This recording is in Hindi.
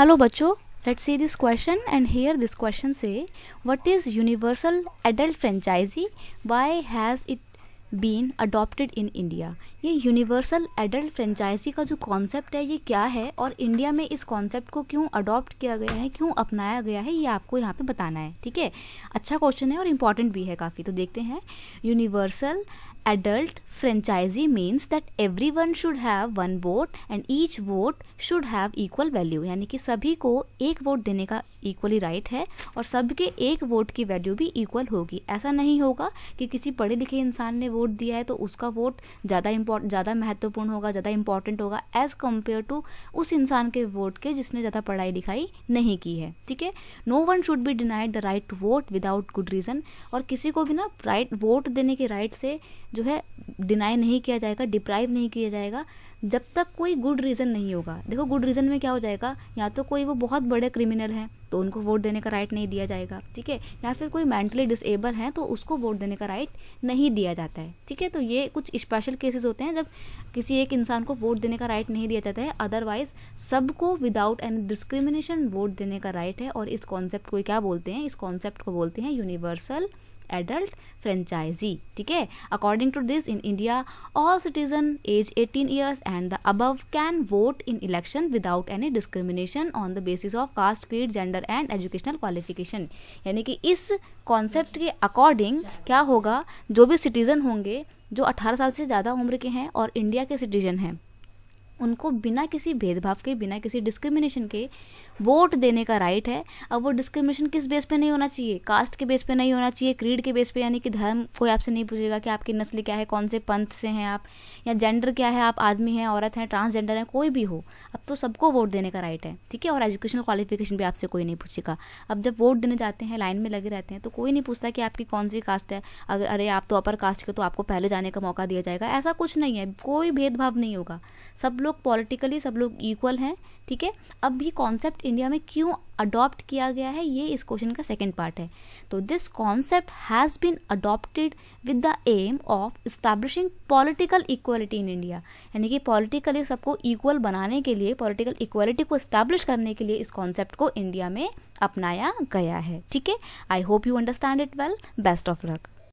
Hello बच्चों, let's see this question and here this question say what is universal adult franchisee? Why has it been adopted in India? ये यूनिवर्सल एडल्ट फ्रेंचाइजी का जो कॉन्सेप्ट है ये क्या है और इंडिया में इस कॉन्सेप्ट को क्यों अडॉप्ट किया गया है, क्यों अपनाया गया है, ये आपको यहाँ पे बताना है। ठीक है, अच्छा क्वेश्चन है और इम्पॉर्टेंट भी है काफ़ी। तो देखते हैं। Universal adult franchisee means that everyone should have one vote and each vote should have equal value, यानी कि सभी को एक वोट देने का इक्वली राइट है और सबके एक वोट की वैल्यू भी इक्वल होगी। ऐसा नहीं होगा कि किसी पढ़े लिखे इंसान ने वोट दिया है तो उसका वोट ज़्यादा महत्वपूर्ण होगा, ज़्यादा इंपॉर्टेंट होगा एज़ कम्पेयर टू उस इंसान के वोट के जिसने ज़्यादा पढ़ाई लिखाई नहीं की है। ठीक है, no one should be denied the right to vote without good reason, और किसी को भी ना राइट वोट देने के राइट से जो है डिनाई नहीं किया जाएगा, डिप्राइव नहीं किया जाएगा जब तक कोई गुड रीज़न नहीं होगा। देखो गुड रीज़न में क्या हो जाएगा, या तो कोई वो बहुत बड़े क्रिमिनल हैं तो उनको वोट देने का राइट नहीं दिया जाएगा। ठीक है, या फिर कोई मेंटली डिसेबल है तो उसको वोट देने का राइट नहीं दिया जाता है। ठीक है, तो ये कुछ स्पेशल केसेस होते हैं जब किसी एक इंसान को वोट देने का राइट नहीं दिया जाता है, अदरवाइज सबको विदाउट एनी डिस्क्रिमिनेशन वोट देने का राइट है। और इस कॉन्सेप्ट को क्या बोलते हैं, इस कॉन्सेप्ट को बोलते हैं यूनिवर्सल एडल्ट फ्रेंचाइजी। ठीक है, according to this in India all citizen age 18 years and the above can vote in election without any discrimination on the basis of caste, creed, gender and educational qualification. यानी कि इस कॉन्सेप्ट के अकॉर्डिंग क्या होगा, जो भी सिटीजन होंगे जो 18 साल से ज़्यादा उम्र के हैं और इंडिया के सिटीजन हैं, उनको बिना किसी भेदभाव के, बिना किसी डिस्क्रिमिनेशन के वोट देने का राइट है। अब वो डिस्क्रिमिनेशन किस बेस पे नहीं होना चाहिए, कास्ट के बेस पे नहीं होना चाहिए, क्रीड के बेस पे, यानी कि धर्म कोई आपसे नहीं पूछेगा कि आपकी नस्ल क्या है, कौन से पंथ से हैं आप, या जेंडर क्या है, आप आदमी हैं, औरत हैं, ट्रांसजेंडर हैं, कोई भी हो, अब तो सबको वोट देने का राइट है। ठीक है, और एजुकेशनल क्वालिफिकेशन भी आपसे कोई नहीं पूछेगा। अब जब वोट देने जाते हैं, लाइन में लगे रहते हैं, तो कोई नहीं पूछता कि आपकी कौन सी कास्ट है। अगर अरे आप तो अपर कास्ट के तो आपको पहले जाने का मौका दिया जाएगा, ऐसा कुछ नहीं है, कोई भेदभाव नहीं होगा, सब लोग पॉलिटिकली सब लोग इक्वल हैं। ठीक है, अब ये कॉन्सेप्ट इंडिया में क्यों अडॉप्ट किया गया है, ये इस क्वेश्चन का सेकंड पार्ट है। तो this concept has been adopted with the aim of establishing political equality in India, यानी कि पॉलिटिकली सबको इक्वल बनाने के लिए, पॉलिटिकल इक्वलिटी को इस्टेब्लिश करने के लिए इस कॉन्सेप्ट को इंडिया में अपनाया गया है। ठीक है, I hope you understand it well. Best of luck.